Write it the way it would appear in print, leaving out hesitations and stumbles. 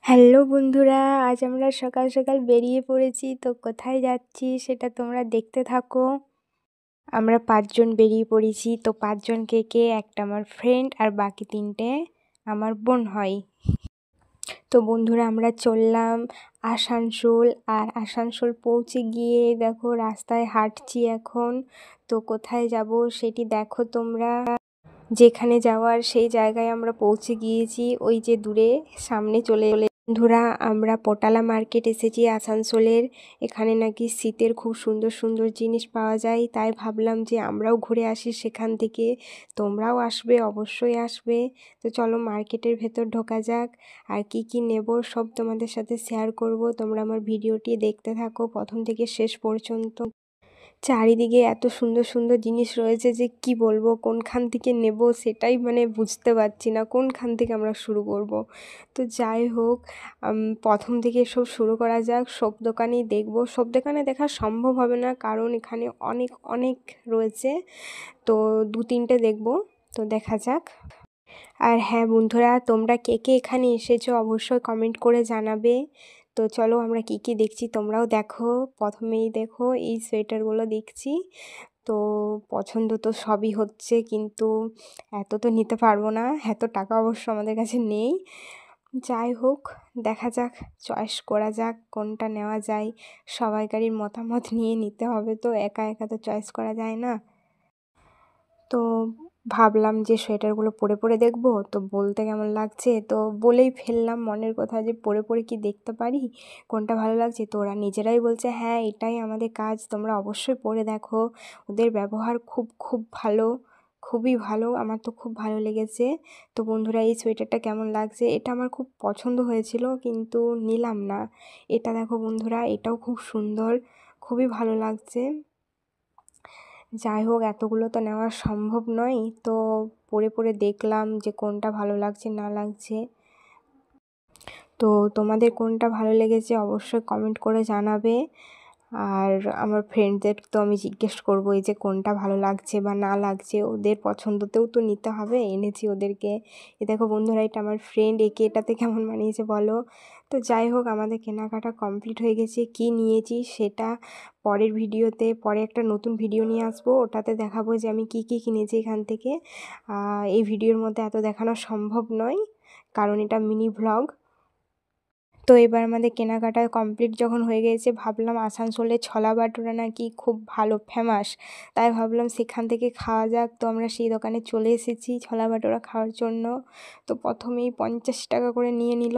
Hello বন্ধুরা, আজ আমরা সকাল সকাল বেরিয়ে পড়েছি। তো কোথায় যাচ্ছি সেটা তোমরা দেখতে থাকো। আমরা 5 জন বেরিয়ে পড়েছি। তো 5 জন কে কে, একটা আমার ফ্রেন্ড আর বাকি 3টে আমার বোন হয়। তো বন্ধুরা আমরা চললাম আসানসোল, আর আসানসোল পৌঁছে গিয়ে দেখো রাস্তায় হাঁটছি এখন। তো কোথায় যাব সেটি দেখো তোমরা। যেখানে যাওয়ার সেই জায়গায় আমরা পৌঁছে গিয়েছি, ওই যে দূরে সামনে চলে বন্ধুরা আমরা পোটালা মার্কেট এসেছি আসানসোলের। এখানে নাকি শীতের খুব সুন্দর সুন্দর জিনিস পাওয়া যায়, তাই ভাবলাম যে আমরাও ঘুরে আসি সেখান থেকে। তোমরাও আসবে, অবশ্যই আসবে। তো চলো মার্কেটের ভেতর ঢোকা যাক, আর কি কি নেব সব তোমাদের সাথে শেয়ার করব। তোমরা আমার ভিডিওটি দেখতে থাকো প্রথম থেকে শেষ পর্যন্ত। চারিদিকে এত সুন্দর সুন্দর জিনিস রয়েছে যে কি বলবো, কোনখান থেকে নেব সেটাই বুঝতে পারছি না, কোনখান থেকে আমরা শুরু করব। তো যাই হোক, প্রথম থেকে সব শুরু করা যাক। সব দোকানেই দেখব, সব দোকানে দেখা সম্ভব হবে না কারণ এখানে অনেক অনেক রয়েছে। তো 2-3টে দেখব, তো দেখা যাক। আর হ্যাঁ বন্ধুরা, তোমরা কে কে এখানে এসেছো অবশ্যই কমেন্ট করে জানাবে। তো চলো আমরা কি কি দেখছি তোমরাও দেখো। প্রথমেই দেখো এই সোয়েটারগুলো দেখছি। তো পছন্দ তো সবই হচ্ছে, কিন্তু এত তো নিতে পারবো না, এত টাকা অবশ্য আমাদের কাছে নেই। যাই হোক, দেখা যাক, চয়েস করা যাক কোনটা নেওয়া যায়। সবাইকারই মতামত নিয়ে নিতে হবে, তো একা একা তো চয়েস করা যায় না। তো ভাবলাম যে সোয়েটারগুলো পরে পরে দেখব, তো বলতে কেমন লাগছে, তো বলেই ফেললাম মনের কথা যে পরে পরে কি দেখতে পারি কোনটা ভালো লাগছে। তো ওরা নিজেরাই বলছে হ্যাঁ এটাই আমাদের কাজ, তোমরা অবশ্যই পরে দেখো। ওদের ব্যবহার খুব খুব ভালো, খুবই ভালো, আমার তো খুব ভালো লেগেছে। তো বন্ধুরা এই সোয়েটারটা কেমন লাগছে, এটা আমার খুব পছন্দ হয়েছিল কিন্তু নিলাম না। এটা দেখো বন্ধুরা, এটাও খুব সুন্দর, খুবই ভালো লাগছে। যাই হোক, এতগুলো তো নেওয়া সম্ভব নয়, তো পরে পরে দেখলাম যে কোনটা ভালো লাগছে না লাগছে। তো তোমাদের কোনটা ভালো লেগেছে অবশ্যই কমেন্ট করে জানাবে। আর আমার ফ্রেন্ডদের তো আমি জিজ্ঞেস করবো এই যে কোনটা ভালো লাগছে বা না লাগছে, ওদের পছন্দতেও তো নিতে হবে, এনেছি ওদেরকে। এ দেখো বন্ধুরা, এটা আমার ফ্রেন্ড, একে এটাতে কেমন মানিয়েছে বলো। তো যাই হোক, আমাদের কেনাকাটা কমপ্লিট হয়ে গেছে। কি নিয়েছি সেটা পরের ভিডিওতে, পরে একটা নতুন ভিডিও নিয়ে আসবো, ওটাতে দেখাবো যে আমি কি কি কিনেছি এখান থেকে। এই ভিডিওর মধ্যে এত দেখানো সম্ভব নয় কারণ এটা মিনি ভ্লগ। তো এবার আমাদের কেনাকাটা কমপ্লিট যখন হয়ে গেছে, ভাবলাম আসানসোলে ছোলা ভাটুরা নাকি খুব ভালো ফেমাস, তাই ভাবলাম সেখান থেকে খাওয়া যাক। তো আমরা সেই দোকানে চলে এসেছি ছোলা ভাটুরা খাওয়ার জন্য। তো প্রথমেই 50 টাকা করে নিয়ে নিল।